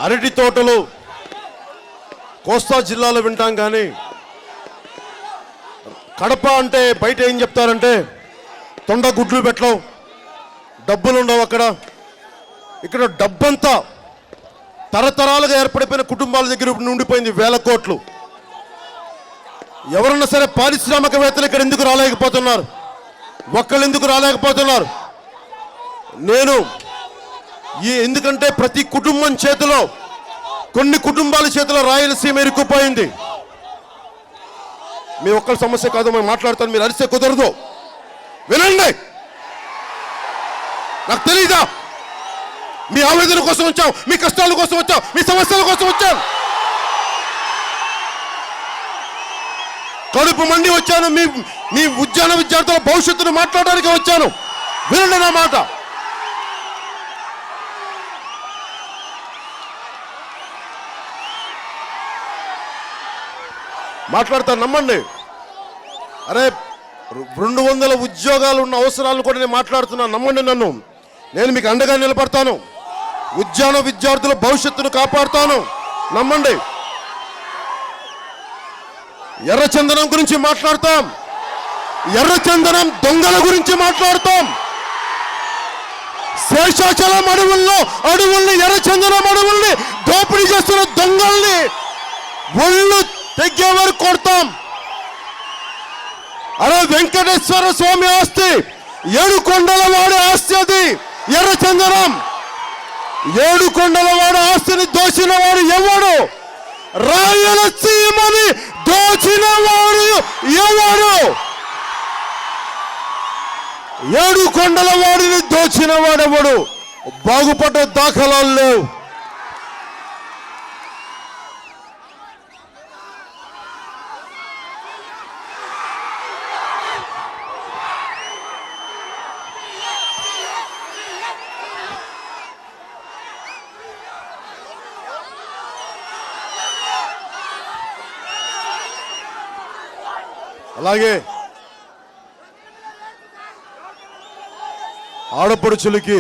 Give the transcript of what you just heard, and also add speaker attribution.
Speaker 1: అరటి తోటలు కోస్తా జిల్లాలో వింటాం, కానీ కడప అంటే బయట ఏం చెప్తారంటే తొండ గుడ్లు పెట్టలేవు, డబ్బులు ఉండవు అక్కడ. ఇక్కడ డబ్బంతా తరతరాలుగా ఏర్పడిపోయిన కుటుంబాల దగ్గర ఉండిపోయింది, వేల కోట్లు. ఎవరన్నా సరే పారిశ్రామికవేత్తలు ఇక్కడ ఎందుకు రాలేకపోతున్నారు? ఒక్కళ్ళు ఎందుకు రాలేకపోతున్నారు? నేను ఎందుకంటే ప్రతి కుటుంబం చేతిలో, కొన్ని కుటుంబాల చేతిలో రాయలసీమ ఇరుక్కుపోయింది. మీ ఒక్కరి సమస్య కాదు, మేము మాట్లాడతాను, మీరు అరిస్తే కుదరదు. వినండి, నాకు తెలీదా? మీ ఆవేదన కోసం వచ్చాం, మీ కష్టాల కోసం వచ్చాం, మీ సమస్యల కోసం వచ్చాం. కడుపు మండి వచ్చాను, మీ ఉద్యాన విద్యార్థుల భవిష్యత్తును మాట్లాడడానికి వచ్చాను. వినండి నా మాట. మాట్లాడతాను, నమ్మండి. అరే 200 ఉద్యోగాలు ఉన్న అవసరాలను కూడా నేను మాట్లాడుతున్నాను, నమ్మండి నన్ను. నేను మీకు అండగా నిలబడతాను, ఉద్యాన విద్యార్థుల భవిష్యత్తును కాపాడుతాను, నమ్మండి. ఎర్రచందనం గురించి మాట్లాడతాం, ఎర్రచందనం దొంగల గురించి మాట్లాడతాం. శేషాచలం అడవుల్ని ఎర్రచందనం అడవుల్ని దోపిడీ చేస్తున్న దొంగల్ని ఒళ్ళు తెగే వరకు కొడతాం. అరే వెంకటేశ్వర స్వామి ఆస్తి, 7 కొండల వాడి ఆస్తి అది ఎర్రచందనం. 7 కొండల వాడి ఆస్తిని దోచిన వాడు ఎవడు? రాయలసీమని దోచిన వాడు ఎవడు? 7 కొండల వాడిని దోచిన వాడెవడు? బాగుపడ్డ దాఖలాలు లేవు. అలాగే ఆడపడుచులకి